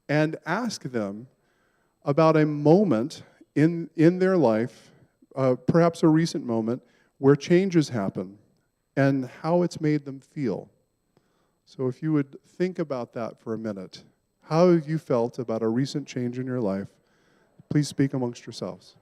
and ask them about a moment in their life, perhaps a recent moment, where changes happen and how it's made them feel. So if you would think about that for a minute. How have you felt about a recent change in your life? Please speak amongst yourselves.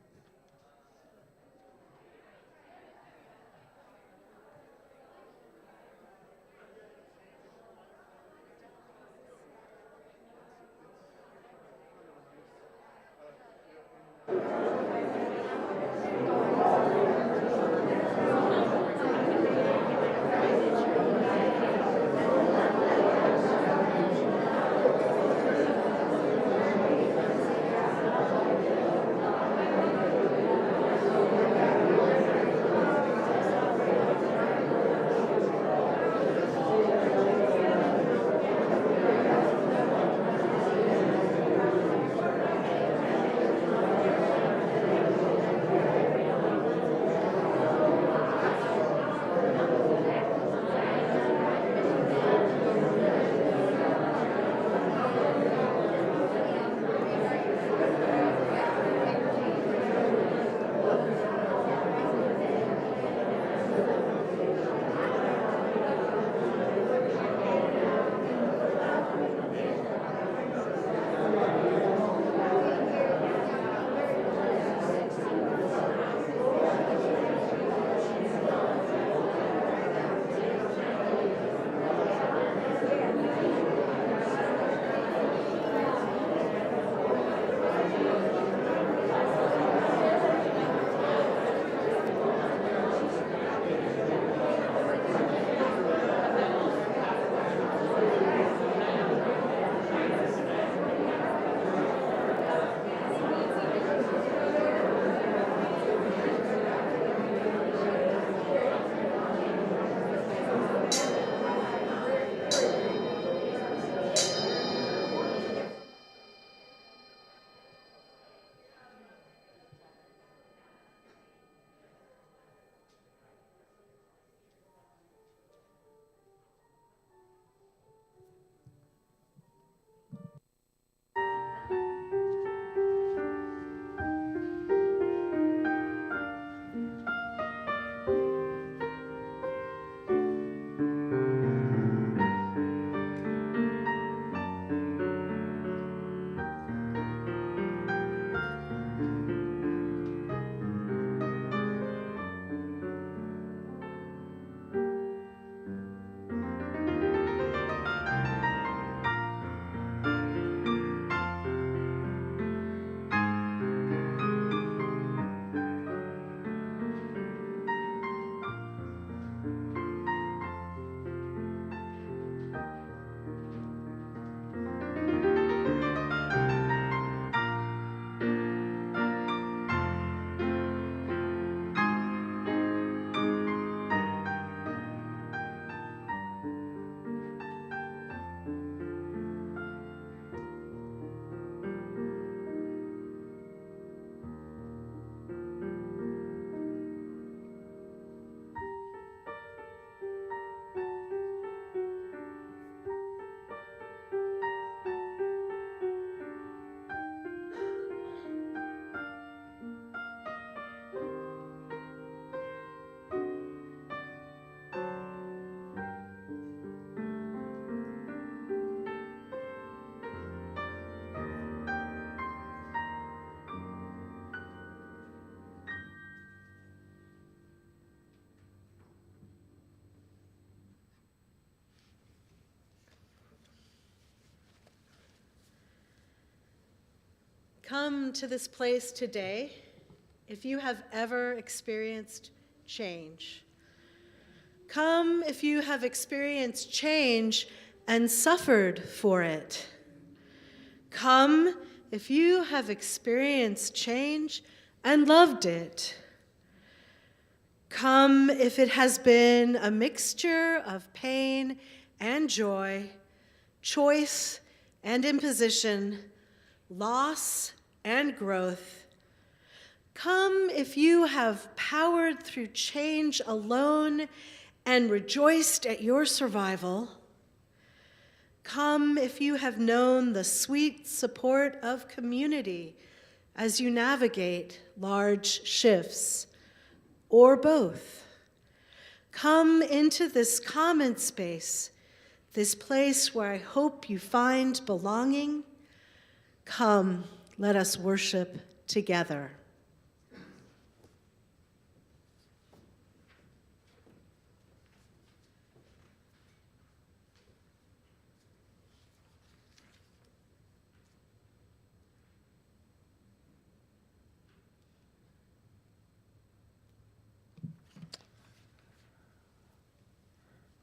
Come to this place today if you have ever experienced change. Come if you have experienced change and suffered for it. Come if you have experienced change and loved it. Come if it has been a mixture of pain and joy, choice and imposition, loss and growth. Come if you have powered through change alone and rejoiced at your survival. Come if you have known the sweet support of community as you navigate large shifts, or both. Come into this common space, this place where I hope you find belonging. Come, let us worship together.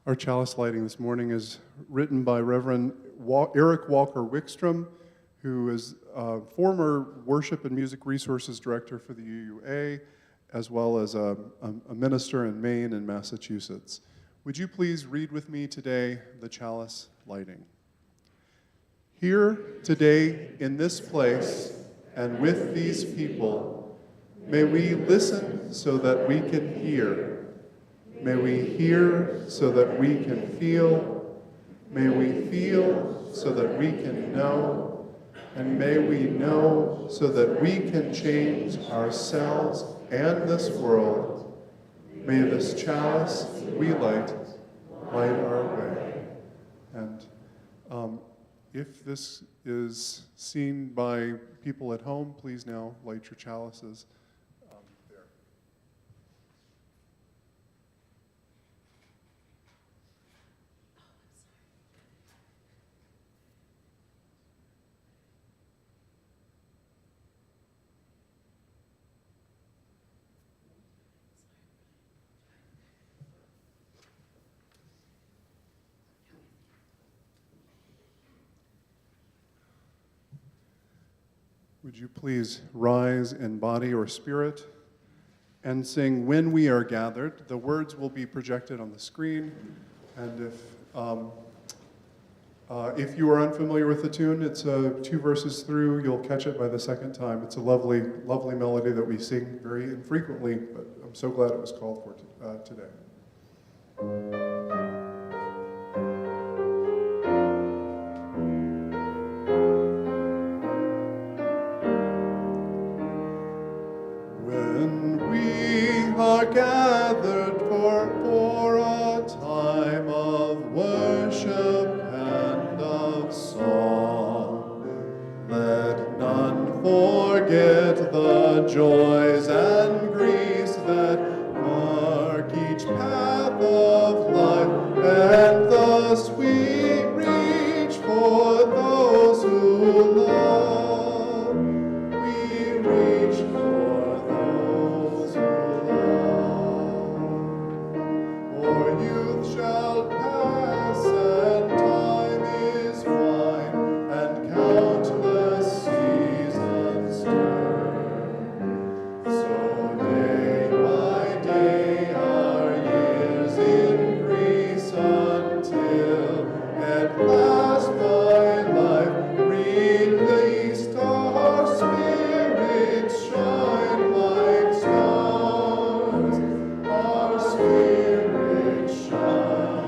Our chalice lighting this morning is written by Reverend Eric Walker Wickstrom, who is former Worship and Music Resources Director for the UUA, as well as a minister in Maine and Massachusetts. Would you please read with me today the chalice lighting? Here today in this place and with these people, may we listen so that we can hear. May we hear so that we can feel. May we feel so that we can know. And may we know so that we can change ourselves and this world. May this chalice we light our way. And if this is seen by people at home, please now light your chalices. There. Would you please rise in body or spirit and sing "When We Are Gathered"? The words will be projected on the screen, and if you are unfamiliar with the tune, it's 2 verses through. You'll catch it by the second time. It's a lovely, lovely melody that we sing very infrequently, but I'm so glad it was called for today. Gathered for a time of worship and of song. Let none forget the joys and griefs that mark each path of life, and thus we reach for those who love. We reach for those who shall pass, and time is fine, and countless seasons turn. So day by day our years increase until at last by life released our spirits shine like stars. Our spirits shine.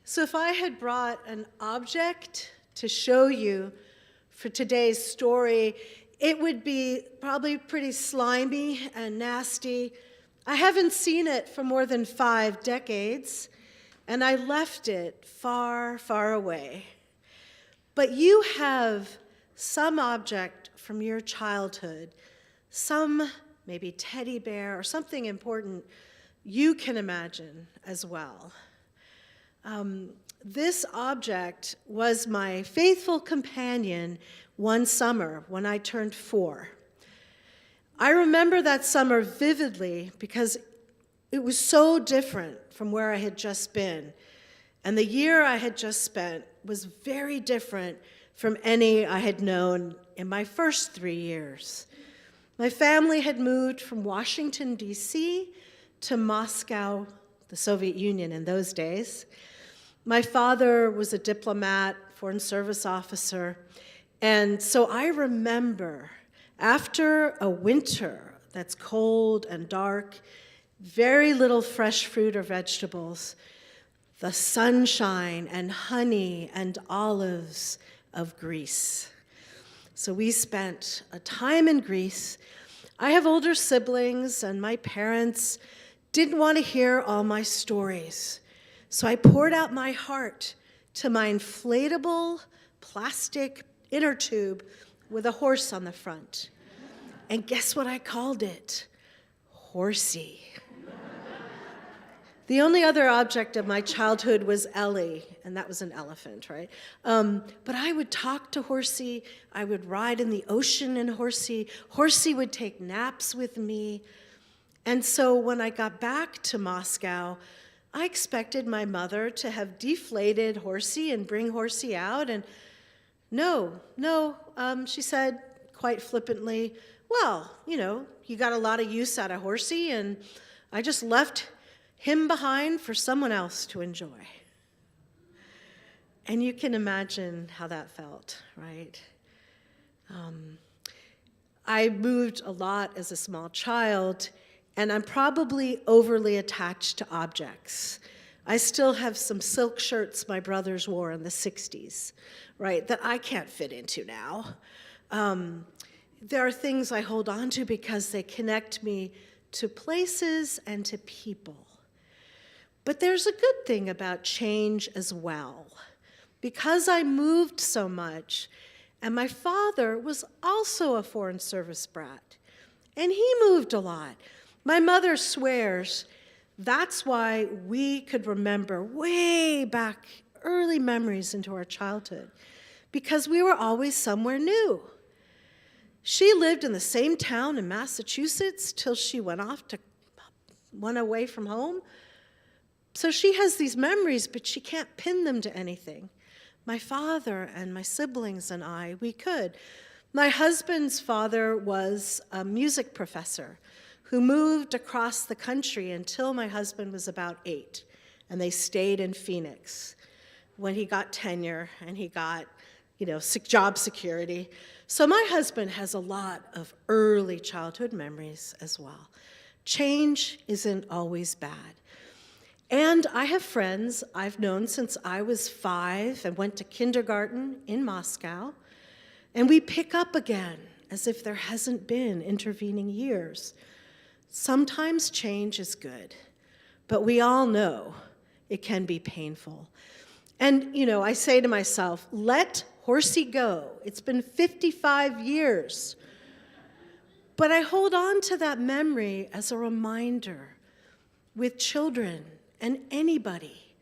So if I had brought an object to show you for today's story, it would be probably pretty slimy and nasty. I haven't seen it for more than 5 decades, and I left it far, far away. But you have some object from your childhood, some maybe teddy bear or something important you can imagine as well. This object was my faithful companion one summer when I turned 4. I remember that summer vividly because it was so different from where I had just been. And the year I had just spent was very different from any I had known in my first 3 years. My family had moved from Washington, D.C. to Moscow, the Soviet Union in those days. My father was a diplomat, foreign service officer, And so I remember after a winter that's cold and dark, very little fresh fruit or vegetables, the sunshine and honey and olives of Greece. So we spent a time in Greece. I have older siblings, and my parents didn't want to hear all my stories. So I poured out my heart to my inflatable plastic inner tube with a horse on the front. And guess what I called it? Horsey. The only other object of my childhood was Ellie, and that was an elephant, right? But I would talk to Horsey. I would ride in the ocean in Horsey. Horsey would take naps with me. And so when I got back to Moscow, I expected my mother to have deflated Horsey and bring Horsey out. And no, she said quite flippantly, well, you got a lot of use out of Horsey, and I just left him behind for someone else to enjoy. And you can imagine how that felt, right? I moved a lot as a small child, and I'm probably overly attached to objects. I still have some silk shirts my brothers wore in the 60s, right, that I can't fit into now. There are things I hold on to because they connect me to places and to people. But there's a good thing about change as well. Because I moved so much, and my father was also a Foreign Service brat, and he moved a lot. My mother swears that's why we could remember way back early memories into our childhood, because we were always somewhere new. She lived in the same town in Massachusetts till she went away from home. So she has these memories, but she can't pin them to anything. My father and my siblings and I, we could. My husband's father was a music professor who moved across the country until my husband was about 8, and they stayed in Phoenix when he got tenure and he got, job security. So my husband has a lot of early childhood memories as well. Change isn't always bad. And I have friends I've known since I was 5 and went to kindergarten in Moscow, and we pick up again as if there hasn't been intervening years. Sometimes change is good, but we all know it can be painful. And, I say to myself, let Horsey go. It's been 55 years. But I hold on to that memory as a reminder with children and anybody.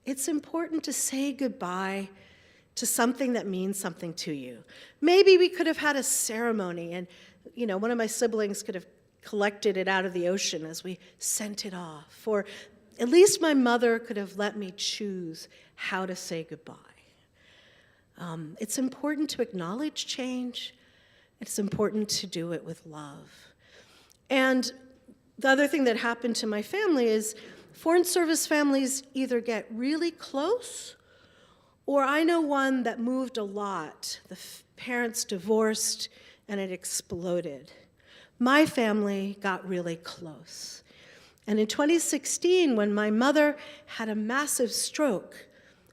It's important to say goodbye to something that means something to you. Maybe we could have had a ceremony and, one of my siblings could have collected it out of the ocean as we sent it off. Or at least my mother could have let me choose how to say goodbye. It's important to acknowledge change. It's important to do it with love. And the other thing that happened to my family is Foreign Service families either get really close, or I know one that moved a lot. The parents divorced and it exploded. My family got really close. And in 2016, when my mother had a massive stroke,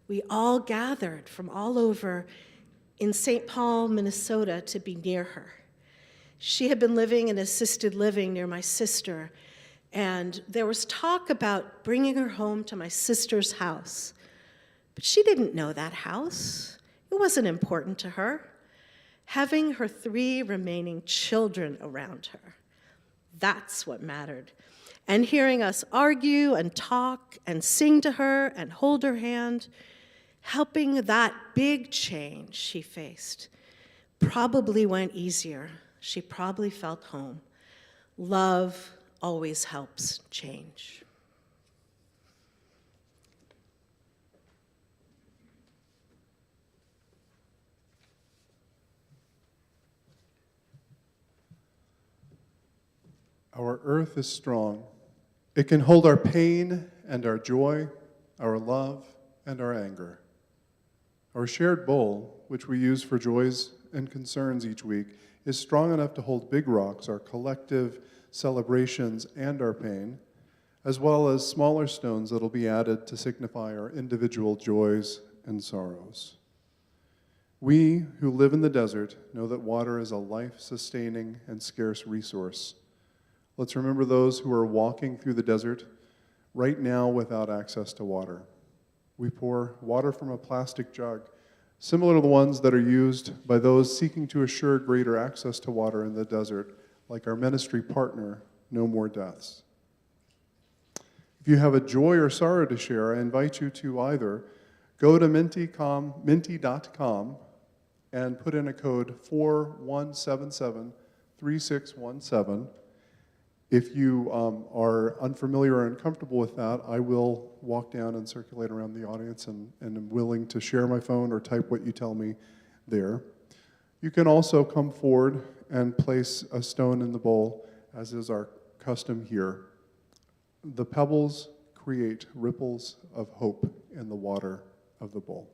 we all gathered from all over in St. Paul, Minnesota, to be near her. She had been living in assisted living near my sister, and there was talk about bringing her home to my sister's house. But she didn't know that house. It wasn't important to her. Having her 3 remaining children around her, that's what mattered. And hearing us argue and talk and sing to her and hold her hand, helping that big change she faced, probably went easier. She probably felt home. Love always helps change. Our earth is strong. It can hold our pain and our joy, our love and our anger. Our shared bowl, which we use for joys and concerns each week is strong enough to hold big rocks, our collective celebrations and our pain, as well as smaller stones that'll be added to signify our individual joys and sorrows. We who live in the desert know that water is a life-sustaining and scarce resource. Let's remember those who are walking through the desert right now without access to water. We pour water from a plastic jug, similar to the ones that are used by those seeking to assure greater access to water in the desert, like our ministry partner, No More Deaths. If you have a joy or sorrow to share, I invite you to either go to minty.com and put in a code 41773617. If you are unfamiliar or uncomfortable with that, I will walk down and circulate around the audience and am willing to share my phone or type what you tell me there. You can also come forward and place a stone in the bowl, as is our custom here. The pebbles create ripples of hope in the water of the bowl.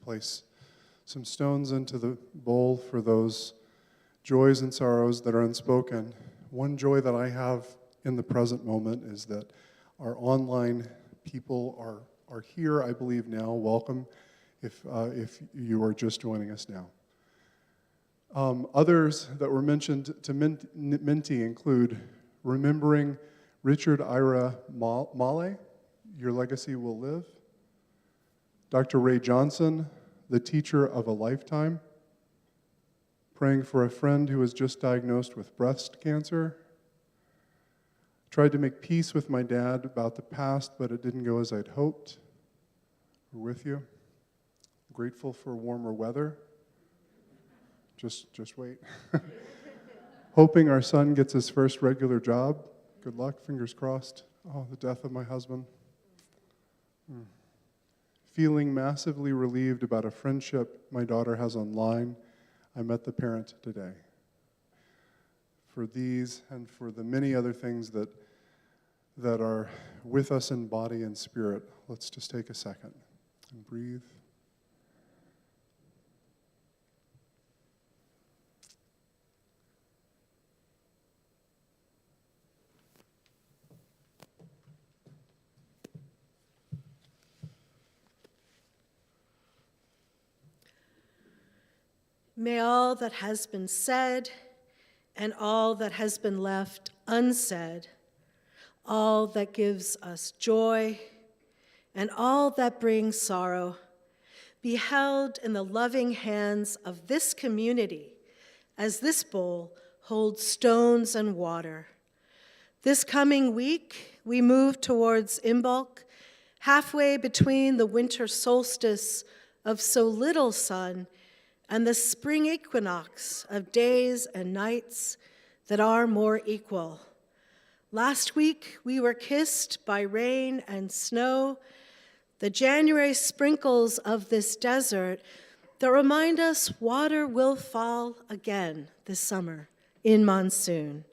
Place some stones into the bowl for those joys and sorrows that are unspoken. One joy that I have in the present moment is that our online people are here, I believe now. Welcome if you are just joining us now. Others that were mentioned to Minty include remembering Richard Ira Male, Your Legacy Will Live, Dr. Ray Johnson, the teacher of a lifetime, praying for a friend who was just diagnosed with breast cancer, Tried to make peace with my dad about the past, but it didn't go as I'd hoped. We're with you. Grateful for warmer weather. Just wait. Hoping our son gets his first regular job. Good luck, fingers crossed. Oh, the death of my husband. Feeling massively relieved about a friendship my daughter has online. I met the parent today. For these and for the many other things that are with us in body and spirit, let's just take a second and breathe. May all that has been said and all that has been left unsaid, all that gives us joy and all that brings sorrow, be held in the loving hands of this community as this bowl holds stones and water. This coming week, we move towards Imbolc, halfway between the winter solstice of so little sun and the spring equinox of days and nights that are more equal. Last week, we were kissed by rain and snow, the January sprinkles of this desert that remind us water will fall again this summer in monsoon.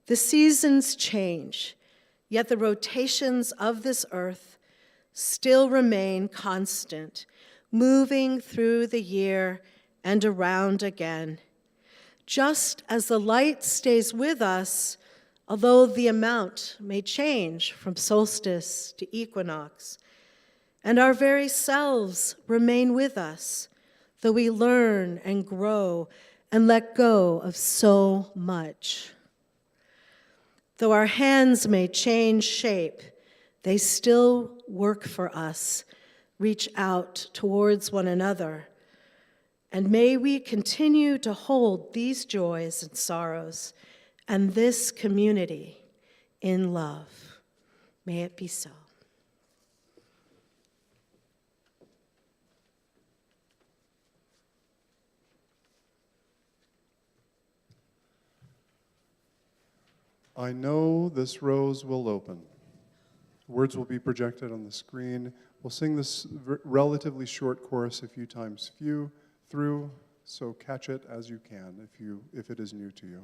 The seasons change, yet the rotations of this earth still remain constant, moving through the year and around again. Just as the light stays with us, although the amount may change from solstice to equinox, and our very selves remain with us, though we learn and grow and let go of so much. Though our hands may change shape, they still work for us, reach out towards one another. And may we continue to hold these joys and sorrows and this community in love. May it be so. I know this rose will open. Words will be projected on the screen. We'll sing this relatively short chorus a few times through, so catch it as you can if it is new to you.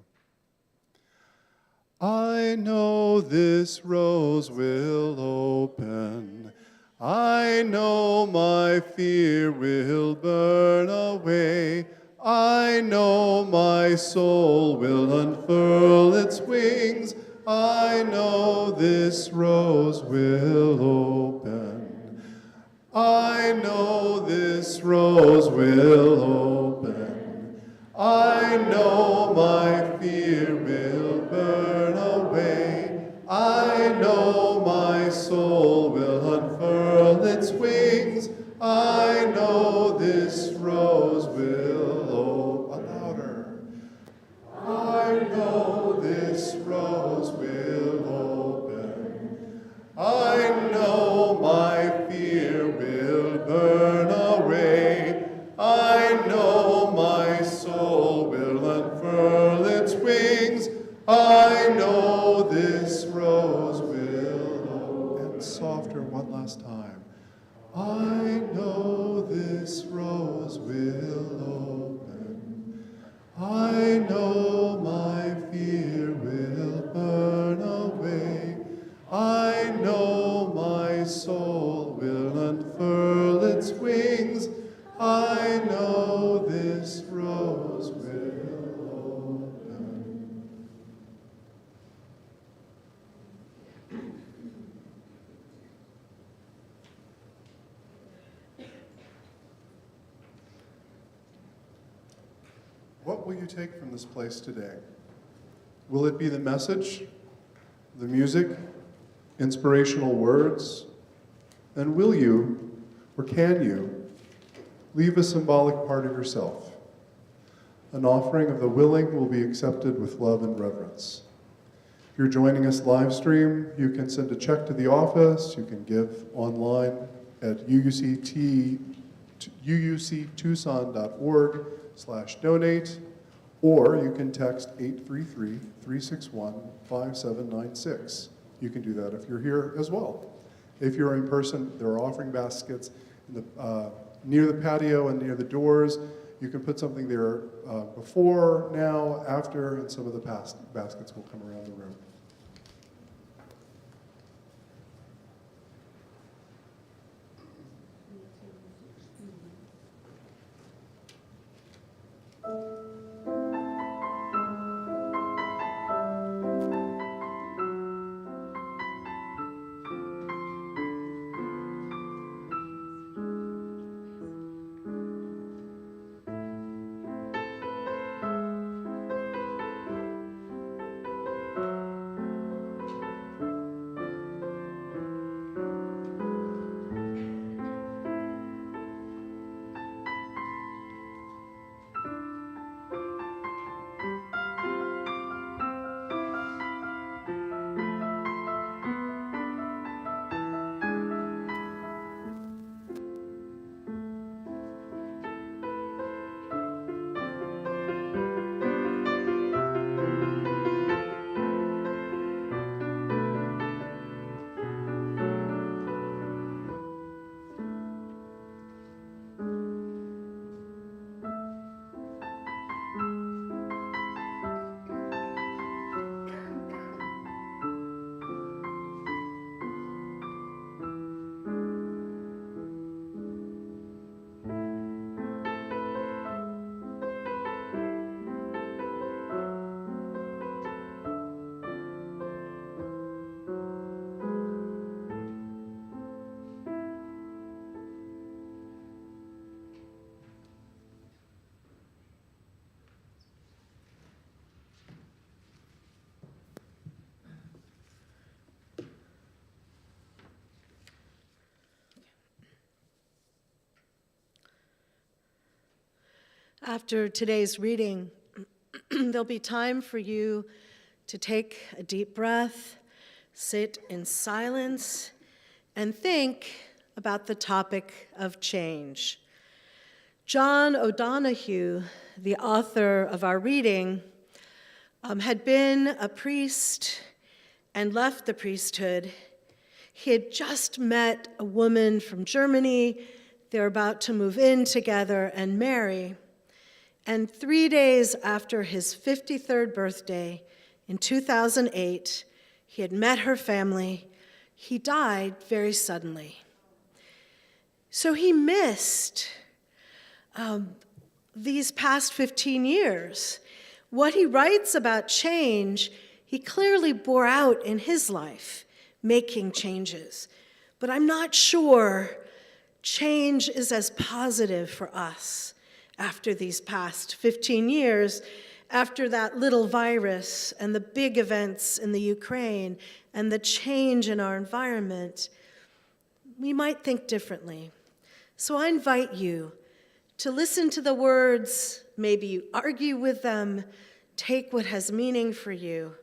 I know this rose will open. I know my fear will burn away. I know my soul will unfurl its wings. I know this rose will open. I know this rose will open. I know my fear will burn away. I know my soul will unfurl its wings. I know this rose will open. Louder. I know this rose will open. I know my fear will burn away. I know my soul will unfurl its wings. I know this rose will open. And softer one last time. I know this rose will open. I know my fear will burn away. I know my soul will unfurl its wings. I know this rose will open. What will you take from this place today? Will it be the message, the music, inspirational words? And will you, or can you, leave a symbolic part of yourself? An offering of the willing will be accepted with love and reverence. If you're joining us live stream, you can send a check to the office. You can give online at uuctucson.org/donate, or you can text 833-361-5796. You can do that if you're here as well. If you're in person, there are offering baskets in the, near the patio and near the doors. You can put something there before, now, after, and some of the past baskets will come around the room. After today's reading, there'll be time for you to take a deep breath, sit in silence, and think about the topic of change. John O'Donohue, the author of our reading, had been a priest and left the priesthood. He had just met a woman from Germany. They're about to move in together and marry. And 3 days after his 53rd birthday in 2008, he had met her family. He died very suddenly. So he missed these past 15 years. What he writes about change, he clearly bore out in his life, making changes. But I'm not sure change is as positive for us after these past 15 years, after that little virus and the big events in the Ukraine and the change in our environment. We might think differently. So I invite you to listen to the words, maybe you argue with them, take what has meaning for you,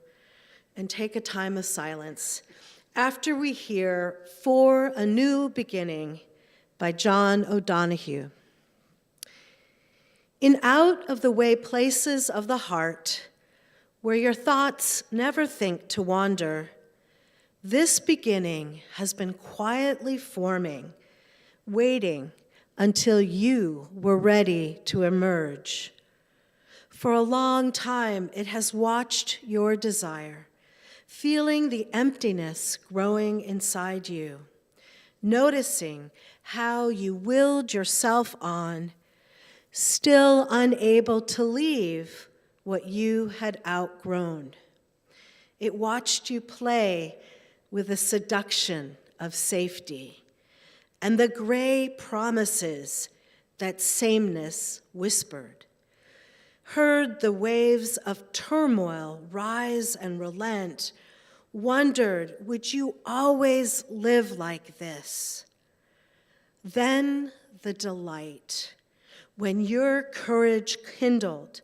and take a time of silence after we hear For a New Beginning by John O'Donohue. In out-of-the-way places of the heart, where your thoughts never think to wander, this beginning has been quietly forming, waiting until you were ready to emerge. For a long time, it has watched your desire, feeling the emptiness growing inside you, noticing how you willed yourself on, still unable to leave what you had outgrown. It watched you play with the seduction of safety and the gray promises that sameness whispered, heard the waves of turmoil rise and relent, wondered, would you always live like this? Then the delight, when your courage kindled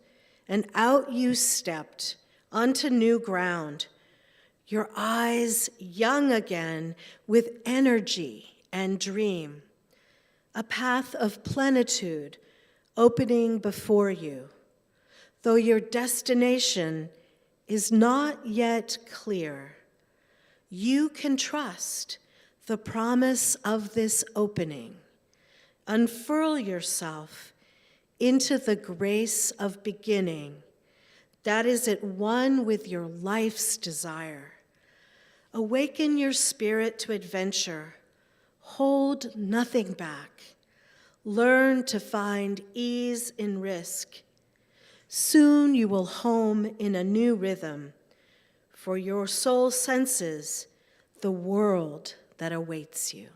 and out you stepped onto new ground, your eyes young again with energy and dream, a path of plenitude opening before you, though your destination is not yet clear. You can trust the promise of this opening. Unfurl yourself into the grace of beginning that is at one with your life's desire. Awaken your spirit to adventure. Hold nothing back. Learn to find ease in risk. Soon you will home in a new rhythm, for your soul senses the world that awaits you.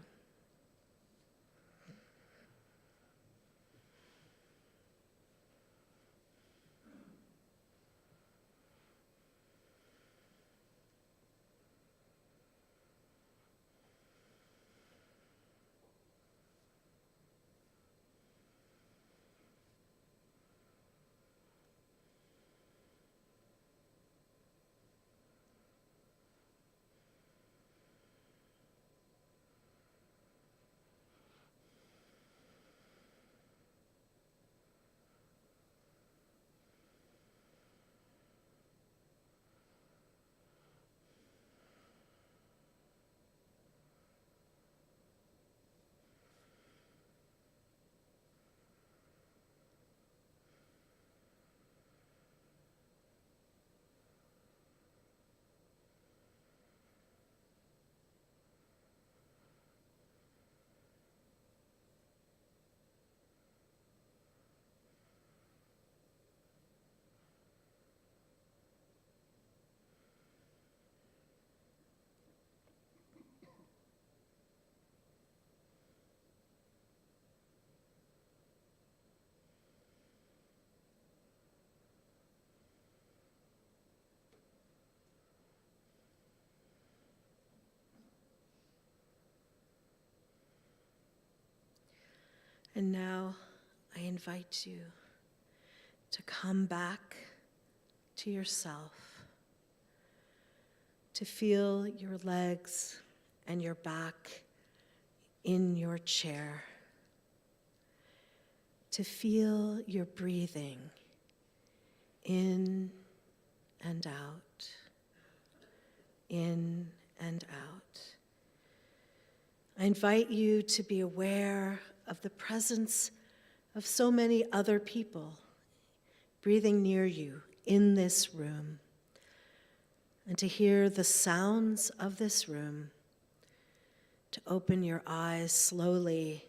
And now I invite you to come back to yourself, to feel your legs and your back in your chair, to feel your breathing in and out, in and out. I invite you to be aware of the presence of so many other people breathing near you in this room, and to hear the sounds of this room, to open your eyes slowly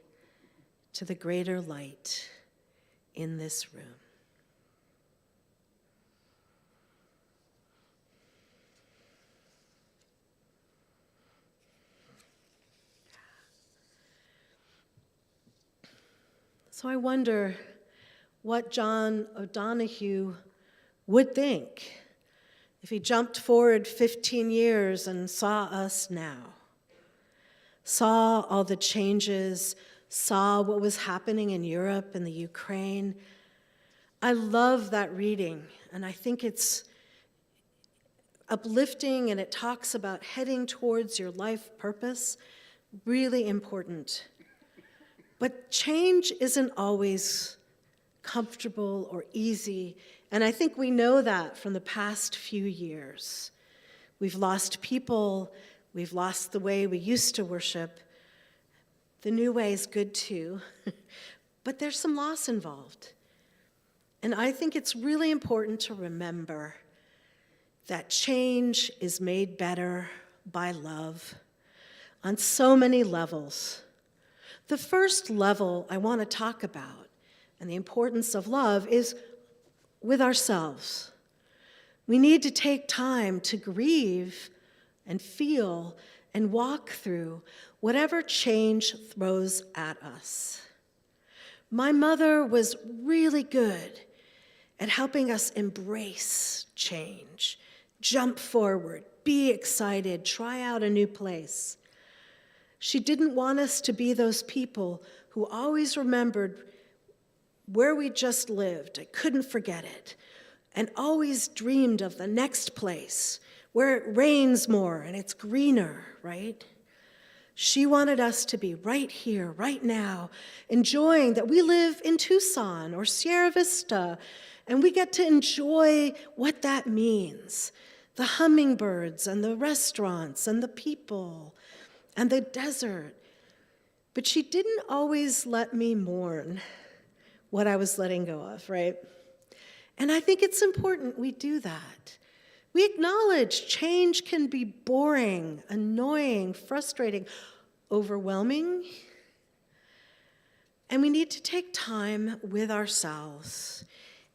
to the greater light in this room. So I wonder what John O'Donohue would think if he jumped forward 15 years and saw us now, saw all the changes, saw what was happening in Europe and the Ukraine. I love that reading, and I think it's uplifting, and it talks about heading towards your life purpose, really important. But change isn't always comfortable or easy, and I think we know that from the past few years. We've lost people, we've lost the way we used to worship. The new way is good too, but there's some loss involved. And I think it's really important to remember that change is made better by love on so many levels. The first level I want to talk about, and the importance of love, is with ourselves. We need to take time to grieve and feel and walk through whatever change throws at us. My mother was really good at helping us embrace change, jump forward, be excited, try out a new place. She didn't want us to be those people who always remembered where we just lived. I couldn't forget it. And always dreamed of the next place where it rains more and it's greener, right? She wanted us to be right here, right now, enjoying that we live in Tucson or Sierra Vista, and we get to enjoy what that means. The hummingbirds and the restaurants and the people and the desert. But she didn't always let me mourn what I was letting go of, right? And I think it's important we do that. We acknowledge change can be boring, annoying, frustrating, overwhelming. And we need to take time with ourselves.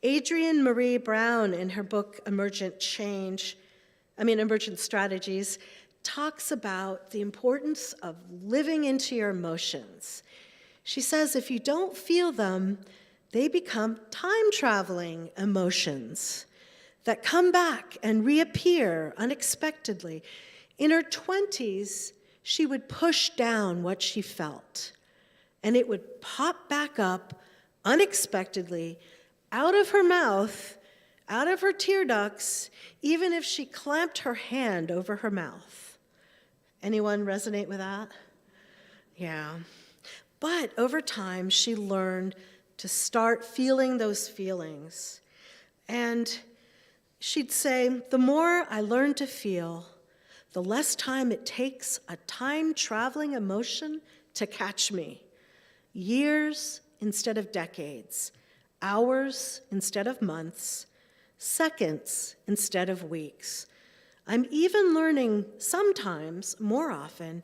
Adrienne Marie Brown, in her book Emergent Strategies, talks about the importance of living into your emotions. She says if you don't feel them, they become time-traveling emotions that come back and reappear unexpectedly. In her 20s, she would push down what she felt, and it would pop back up unexpectedly out of her mouth, out of her tear ducts, even if she clamped her hand over her mouth. Anyone resonate with that? Yeah. But over time, she learned to start feeling those feelings. And she'd say, the more I learn to feel, the less time it takes a time-traveling emotion to catch me. Years instead of decades, hours instead of months, seconds instead of weeks. I'm even learning sometimes, more often,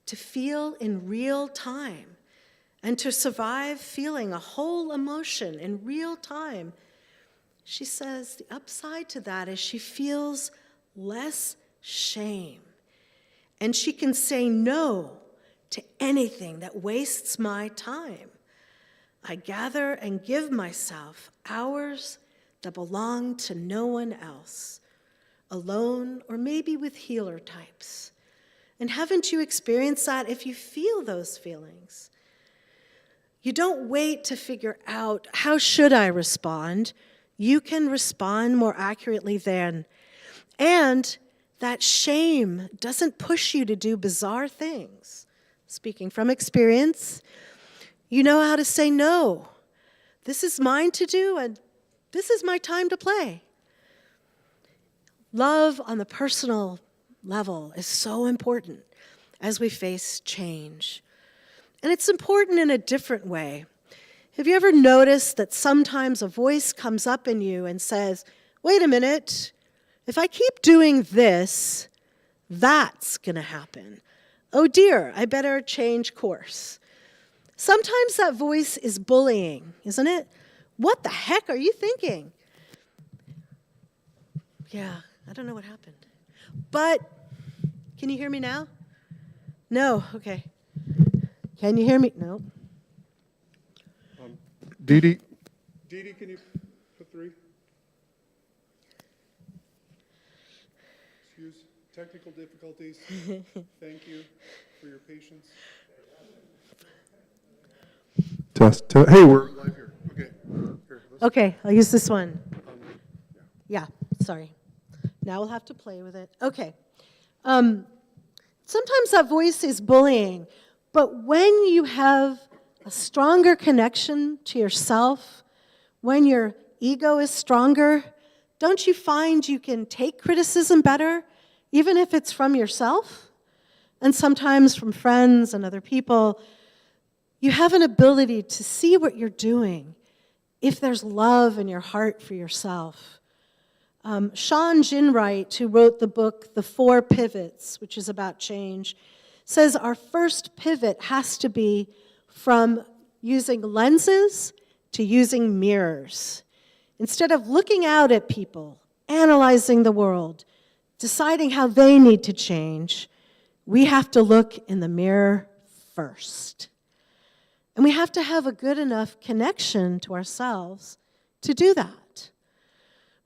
to feel in real time and to survive feeling a whole emotion in real time. She says the upside to that is she feels less shame, and she can say no to anything that wastes my time. I gather and give myself hours that belong to no one else, alone or maybe with healer types. And haven't you experienced that if you feel those feelings? You don't wait to figure out, how should I respond? You can respond more accurately then. And that shame doesn't push you to do bizarre things. Speaking from experience, you know how to say no. This is mine to do, and this is my time to play. Love on the personal level is so important as we face change. And it's important in a different way. Have you ever noticed that sometimes a voice comes up in you and says, wait a minute, if I keep doing this, that's going to happen. Oh dear, I better change course. Sometimes that voice is bullying, isn't it? What the heck are you thinking? Yeah, I don't know what happened. But, can you hear me now? No, okay. Can you hear me? No. Dee Dee, can you put 3? Excuse technical difficulties. Thank you for your patience. Test. Hey, we're live here. Okay. Here, Okay, I'll use this one. Yeah, sorry. Now we'll have to play with it. Okay. Sometimes that voice is bullying, but when you have a stronger connection to yourself, when your ego is stronger, don't you find you can take criticism better, even if it's from yourself? And sometimes from friends and other people. You have an ability to see what you're doing if there's love in your heart for yourself. Sean Ginwright, who wrote the book The 4 Pivots, which is about change, says our first pivot has to be from using lenses to using mirrors. Instead of looking out at people, analyzing the world, deciding how they need to change, we have to look in the mirror first. And we have to have a good enough connection to ourselves to do that.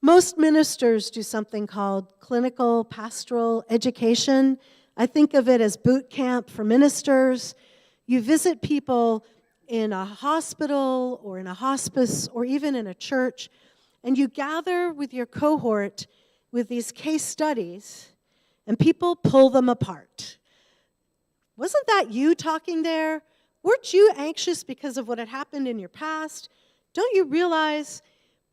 Most ministers do something called clinical pastoral education. I think of it as boot camp for ministers. You visit people in a hospital or in a hospice or even in a church, and you gather with your cohort with these case studies, and people pull them apart. Wasn't that you talking there? Weren't you anxious because of what had happened in your past? Don't you realize?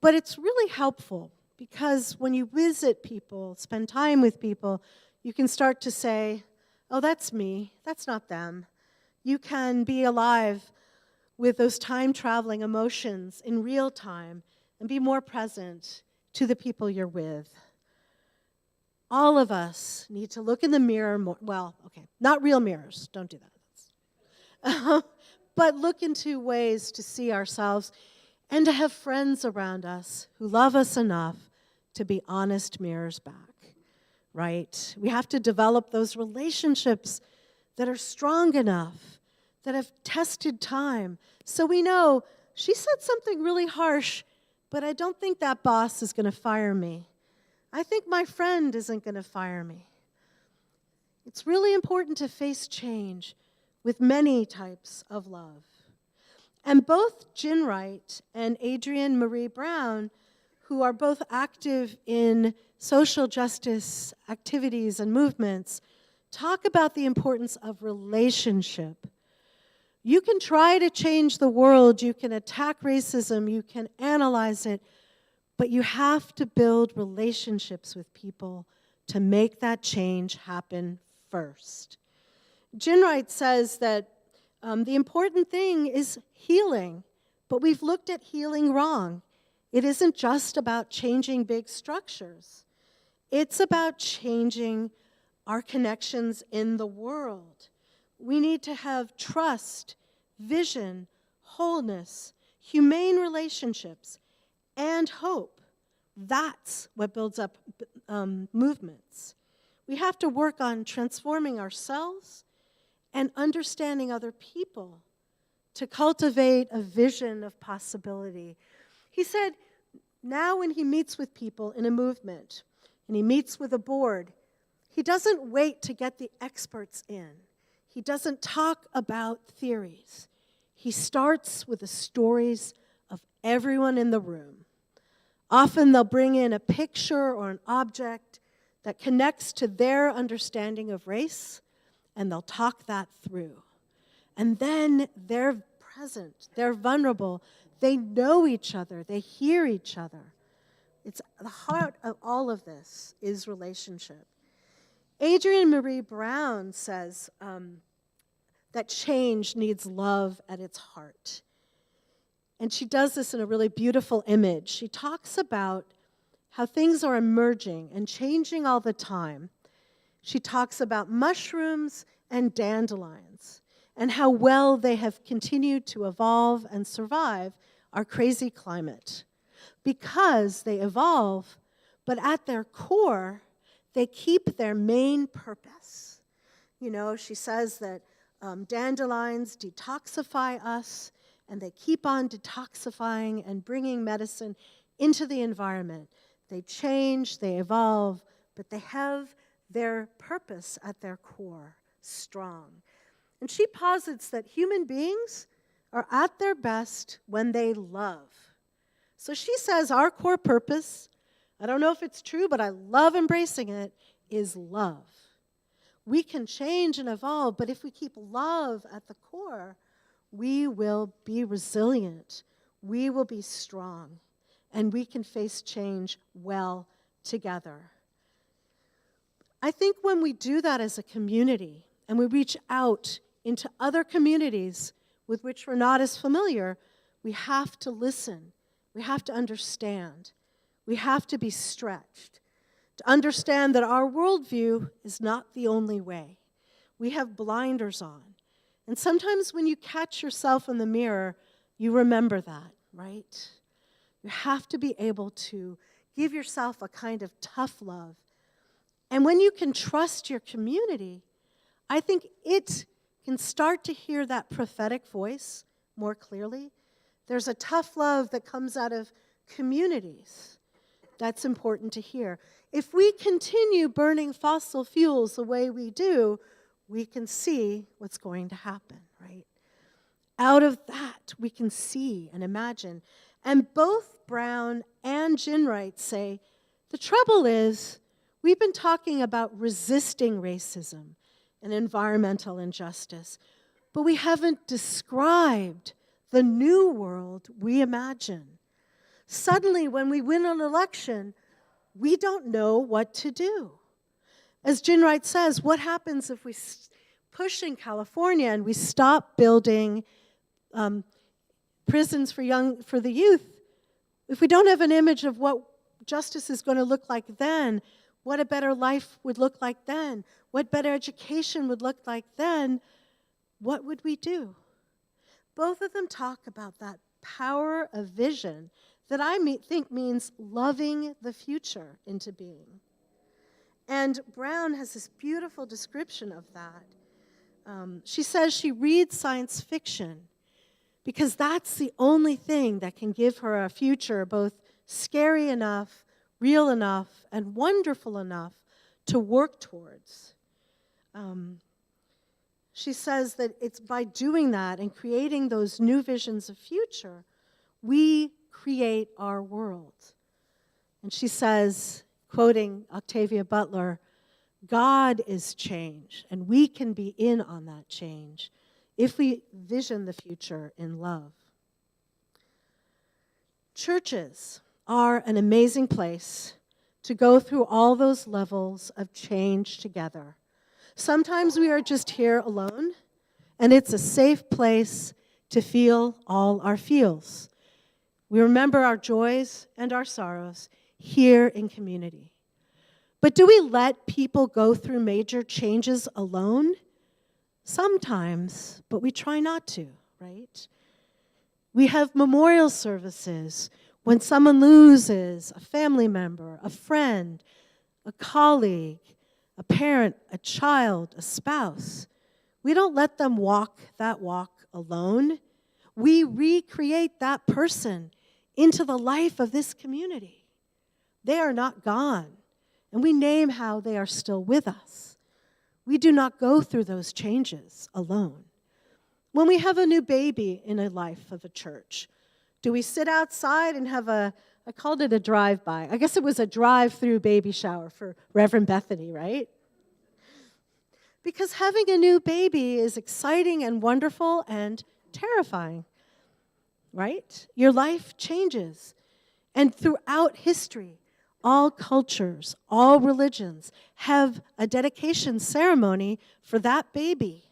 But it's really helpful because when you visit people, spend time with people, you can start to say, oh, that's me, that's not them. You can be alive with those time-traveling emotions in real time and be more present to the people you're with. All of us need to look in the mirror more. Well, okay, not real mirrors. Don't do that. But look into ways to see ourselves and to have friends around us who love us enough to be honest mirrors back, right? We have to develop those relationships that are strong enough, that have tested time, so we know she said something really harsh, but I don't think that boss is going to fire me. I think my friend isn't going to fire me. It's really important to face change with many types of love. And both Gin Wright and Adrienne Marie Brown, who are both active in social justice activities and movements, talk about the importance of relationship. You can try to change the world, you can attack racism, you can analyze it, but you have to build relationships with people to make that change happen first. Gin Wright says that the important thing is healing, but we've looked at healing wrong. It isn't just about changing big structures. It's about changing our connections in the world. We need to have trust, vision, wholeness, humane relationships, and hope. That's what builds up movements. We have to work on transforming ourselves and understanding other people to cultivate a vision of possibility. He said, now when he meets with people in a movement, and he meets with a board, he doesn't wait to get the experts in. He doesn't talk about theories. He starts with the stories of everyone in the room. Often they'll bring in a picture or an object that connects to their understanding of race, and they'll talk that through. And then they're present, they're vulnerable, they know each other, they hear each other. It's the heart of all of this is relationship. Adrienne Marie Brown says that change needs love at its heart. And she does this in a really beautiful image. She talks about how things are emerging and changing all the time. She talks about mushrooms and dandelions and how well they have continued to evolve and survive our crazy climate. Because they evolve, but at their core, they keep their main purpose. You know, she says that dandelions detoxify us, and they keep on detoxifying and bringing medicine into the environment. They change, they evolve, but they have their purpose at their core, strong. And she posits that human beings are at their best when they love. So she says our core purpose, I don't know if it's true, but I love embracing it, is love. We can change and evolve, but if we keep love at the core, we will be resilient, we will be strong, and we can face change well together. I think when we do that as a community, and we reach out into other communities with which we're not as familiar, we have to listen, we have to understand, we have to be stretched, to understand that our worldview is not the only way. We have blinders on. And sometimes when you catch yourself in the mirror, you remember that, right? You have to be able to give yourself a kind of tough love. And when you can trust your community, I think it can start to hear that prophetic voice more clearly. There's a tough love that comes out of communities. That's important to hear. If we continue burning fossil fuels the way we do, we can see what's going to happen, right? Out of that, we can see and imagine. And both Brown and Gin Wright say The trouble is, we've been talking about resisting racism and environmental injustice, but we haven't described the new world we imagine. Suddenly, when we win an election, we don't know what to do. As Jen Wright says, what happens if we push in California and we stop building prisons for the youth? If we don't have an image of what justice is going to look like then, what a better life would look like then, what better education would look like then, what would we do? Both of them talk about that power of vision that I think means loving the future into being. And Brown has this beautiful description of that. She says she reads science fiction because that's the only thing that can give her a future both scary enough, real enough, and wonderful enough to work towards. She says that it's by doing that and creating those new visions of future, we create our world. And she says, quoting Octavia Butler, God is change, and we can be in on that change if we vision the future in love. Churches are an amazing place to go through all those levels of change together. Sometimes we are just here alone, and it's a safe place to feel all our feels. We remember our joys and our sorrows here in community. But do we let people go through major changes alone? Sometimes, but we try not to, right? We have memorial services when someone loses a family member, a friend, a colleague, a parent, a child, a spouse. We don't let them walk that walk alone. We recreate that person into the life of this community. They are not gone, and we name how they are still with us. We do not go through those changes alone. When we have a new baby in a life of a church, do we sit outside and have I called it a drive-by. I guess it was a drive-through baby shower for Reverend Bethany, right? Because having a new baby is exciting and wonderful and terrifying, right? Your life changes. And throughout history, all cultures, all religions have a dedication ceremony for that baby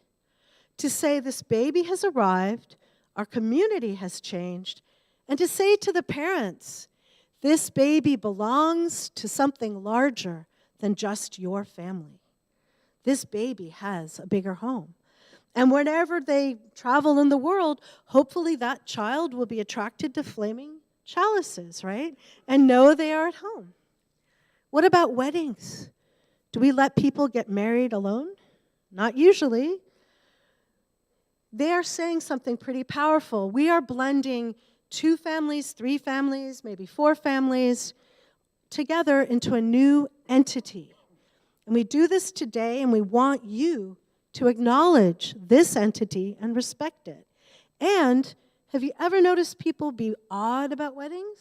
to say this baby has arrived, our community has changed, and to say to the parents, this baby belongs to something larger than just your family. This baby has a bigger home. And whenever they travel in the world, hopefully that child will be attracted to flaming chalices, right? And know they are at home. What about weddings? Do we let people get married alone? Not usually. They are saying something pretty powerful. We are blending 2 families, 3 families, maybe 4 families together into a new entity. And we do this today, and we want you to acknowledge this entity and respect it. And have you ever noticed people be odd about weddings?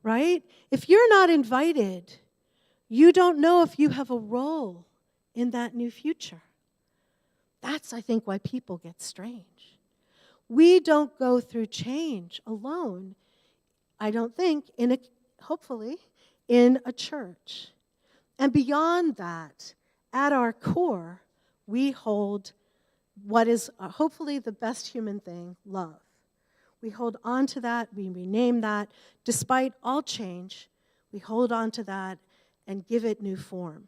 Right? If you're not invited, you don't know if you have a role in that new future. That's, I think, why people get strange. We don't go through change alone, I don't think, hopefully, in a church. And beyond that, at our core, we hold what is hopefully the best human thing, love. We hold on to that, we rename that. Despite all change, we hold on to that and give it new form.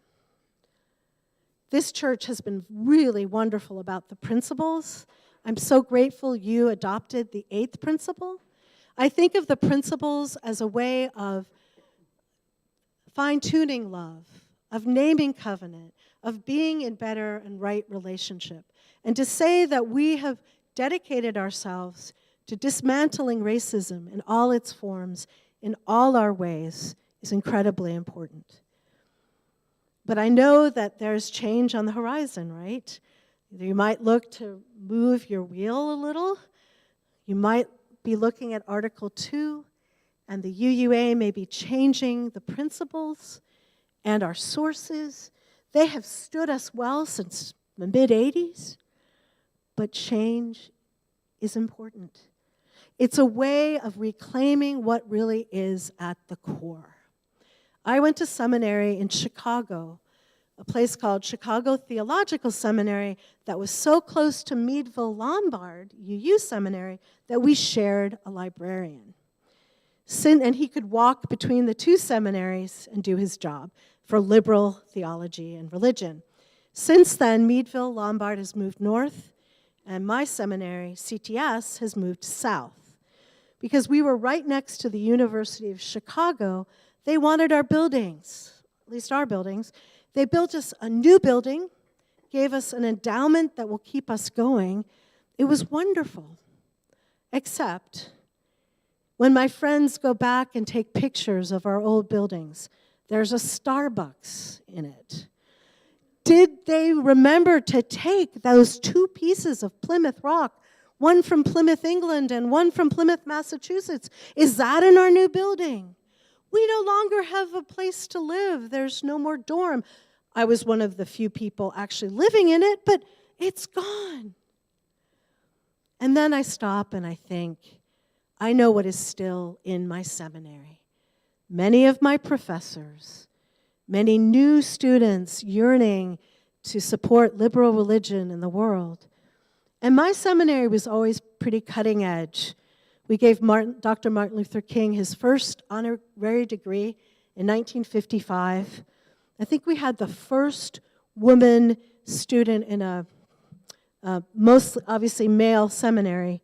This church has been really wonderful about the principles. I'm so grateful you adopted the 8th principle. I think of the principles as a way of fine-tuning love, of naming covenant, of being in better and right relationship. And to say that we have dedicated ourselves to dismantling racism in all its forms, in all our ways, is incredibly important. But I know that there's change on the horizon, right? You might look to move your wheel a little. You might be looking at Article 2. and the UUA may be changing the principles and our sources. They have stood us well since the mid-'80s, but change is important. It's a way of reclaiming what really is at the core. I went to seminary in Chicago, a place called Chicago Theological Seminary that was so close to Meadville Lombard, UU Seminary, that we shared a librarian. And he could walk between the two seminaries and do his job for liberal theology and religion. Since then, Meadville Lombard has moved north, and my seminary, CTS, has moved south. Because we were right next to the University of Chicago, they wanted our buildings, at least our buildings. They built us a new building, gave us an endowment that will keep us going. It was wonderful, except when my friends go back and take pictures of our old buildings, there's a Starbucks in it. Did they remember to take those two pieces of Plymouth Rock, one from Plymouth, England, and one from Plymouth, Massachusetts? Is that in our new building? We no longer have a place to live. There's no more dorm. I was one of the few people actually living in it, but it's gone. And then I stop and I think, I know what is still in my seminary. Many of my professors, many new students yearning to support liberal religion in the world. And my seminary was always pretty cutting edge. We gave Dr. Martin Luther King his first honorary degree in 1955. I think we had the first woman student in a mostly, obviously, male seminary.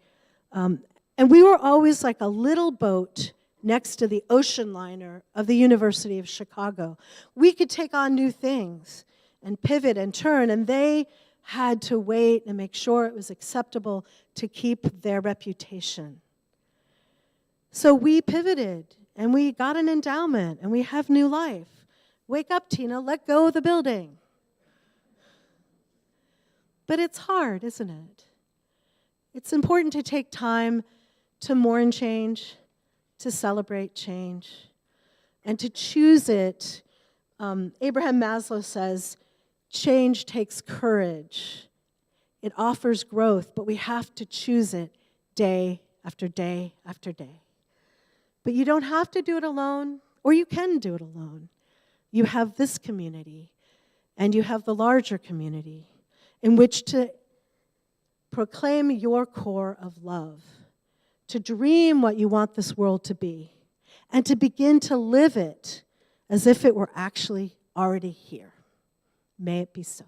And we were always like a little boat next to the ocean liner of the University of Chicago. We could take on new things and pivot and turn, and they had to wait and make sure it was acceptable to keep their reputation. So we pivoted, and we got an endowment, and we have new life. Wake up, Tina, let go of the building. But it's hard, isn't it? It's important to take time to mourn change, to celebrate change, and to choose it. Abraham Maslow says, change takes courage. It offers growth, but we have to choose it day after day after day. But you don't have to do it alone, or you can do it alone. You have this community, and you have the larger community in which to proclaim your core of love, to dream what you want this world to be, and to begin to live it as if it were actually already here. May it be so.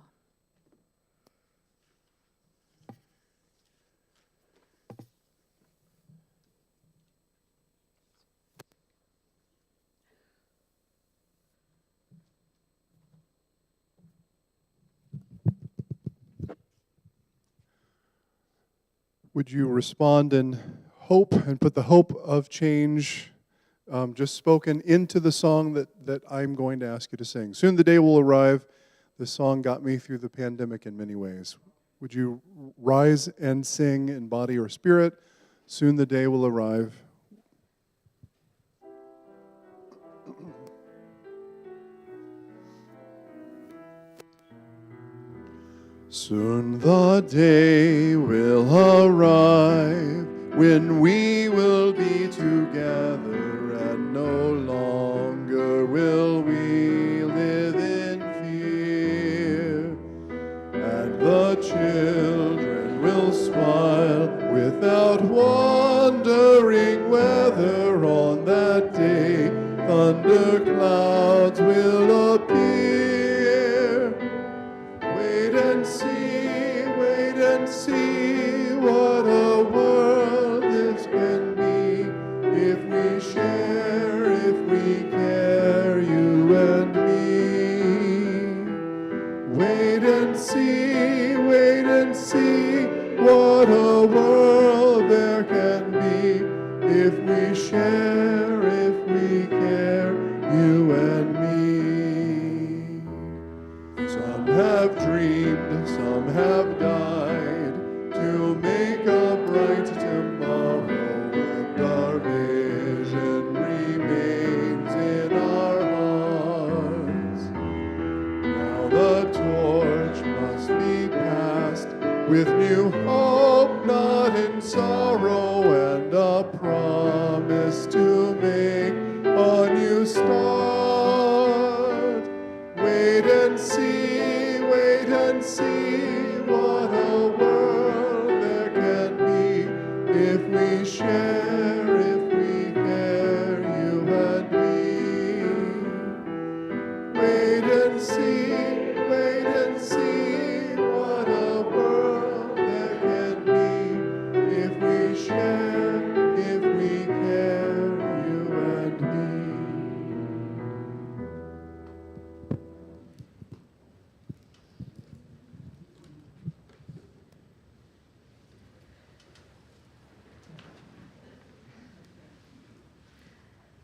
Would you respond in hope and put the hope of change just spoken into the song that I'm going to ask you to sing? Soon the day will arrive. This song got me through the pandemic in many ways. Would you rise and sing in body or spirit? Soon the day will arrive. Soon the day will arrive when we will be together, and no longer will we live in fear. And the children will smile without wondering whether on that day thunder clouds will appear. Wait and see what a world this can be if we share, if we care, you and me. Wait and see what a world there can be if we share, if we care, you and me. Some have dreamed, some have died to make a bright tomorrow, and our vision sorrow and a promise to make a new start. Wait and see what a world there can be if we share, if we care, you and me. Wait and see what a world there can be if we share, if we care, you and me.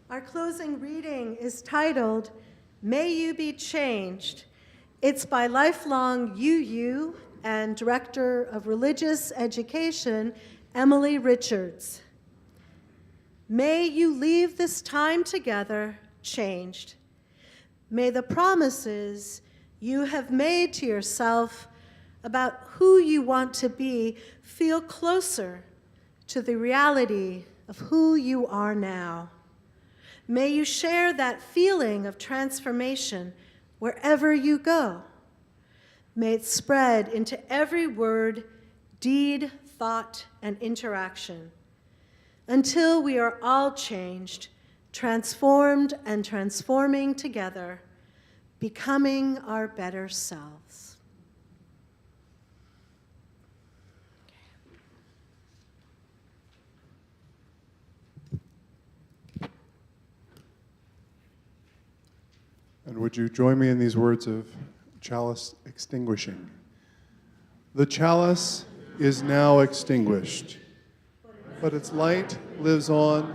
Our closing reading is titled, May You Be Changed. It's by lifelong UU and Director of Religious Education, Emily Richards. May you leave this time together changed. May the promises you have made to yourself about who you want to be feel closer to the reality of who you are now. May you share that feeling of transformation wherever you go. May it spread into every word, deed, thought, and interaction, until we are all changed, transformed, and transforming together, becoming our better selves. And would you join me in these words of chalice extinguishing? The chalice is now extinguished, but its light lives on